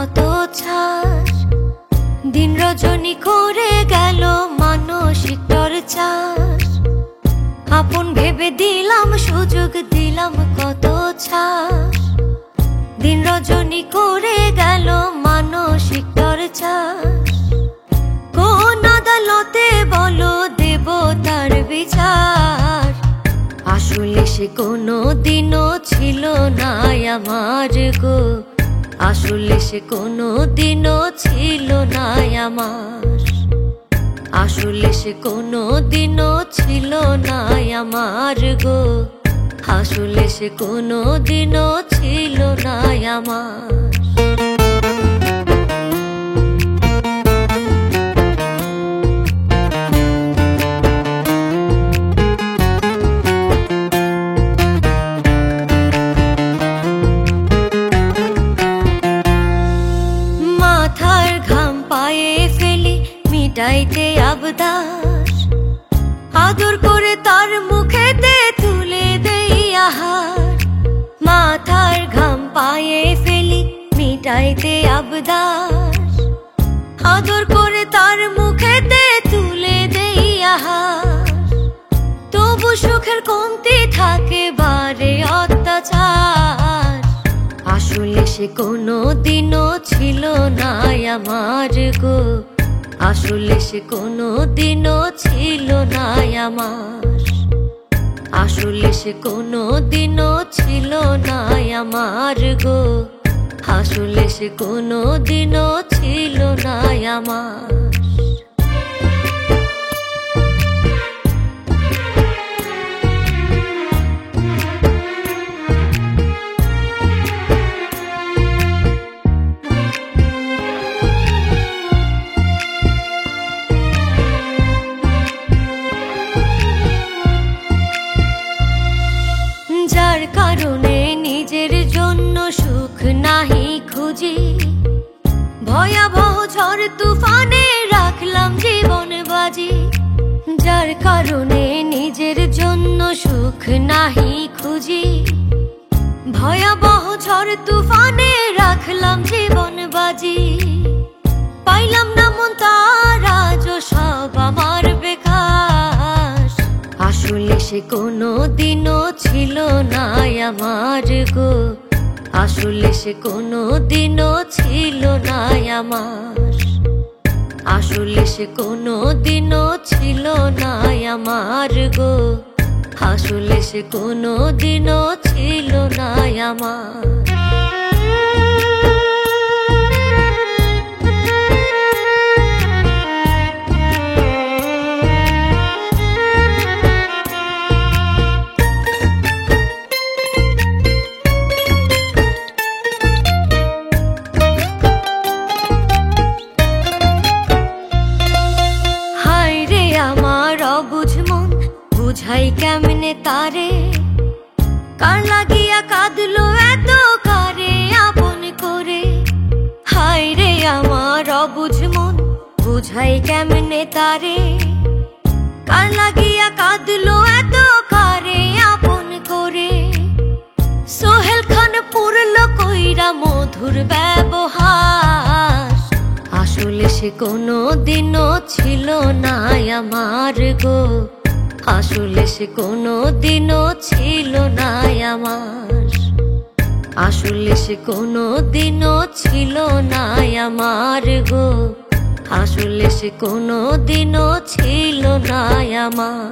কত ছাড়, দিন রজনী করে গেল মানসিক টর্চার। আপন ভেবে দিলাম সুযোগ, দিলাম কত ছাড়, দিন রজনী করে গেল মানসিক টর্চার। কোন আদালতে বলো দেব তার বিচার? আসলে সে কোনো দিনও ছিল না আমার গো, আসলে সে কোনো দিনও ছিল না আমার, আসলে সে কোনো দিনও ছিল না আমার গো, আসলে সে কোনো দিনও ছিল না আমার। মাথার ঘাম পায়ে ফেলি মিটাইতে আবদার, আদর করে তার মুখেতে তুলে দেই আহার। মাথার ঘাম পায়ে ফেলি মিটাইতে আবদার, আদর করে তার মুখেতে তুলে দেই আহার। তবু সুখের কমতি থাকে বারে অত্যাচার, আসলে সে কোনো দিনও ছিল না আমার গো, আসলে সে কোনো দিনও ছিল না আমার, আসলে সে কোনো দিনও ছিল না আমার গো, আসলে সে কোনো দিনও ছিল না আমার। যার কারণে নিজের জন্য সুখ নাহি খুঁজি, ভয়াবহ ঝড় তুফানে রাখলাম জীবন বাজি। যার কারণে নিজের জন্য সুখ নাহি খুঁজি, ভয়াবহ ঝড় তুফানে রাখলাম জীবন বাজি। পাইলাম না মন তার আজ সব আমার বেকার, আসলে সে কোনো দিনও ছিল না আমার গো, আসলে সে কোনো দিনও ছিল না আমার, আসলে সে কোনো দিনও ছিল না আমার গো, আসলে সে কোনো দিনও ছিল না আমার। অবুঝ মন বুঝাই কেমনে তারে, কার লাগিয়া কাঁদলো এত কারে আপন করে। হায় রে আমার অবুঝ মন বুঝাই কেমনে তারে, কার লাগিয়া কাঁদলো এত কারে আপন করে। সোহেল খান পুরলো কইরা মধুর ব্যবহার, আসলে সে কোনো দিনও ছিল না আমার গো, আসলে সে কোনো দিনও ছিল না আমার, আসলে সে কোনো দিনও ছিল না আমার গো, আসলে সে কোনো দিনও ছিল না আমার।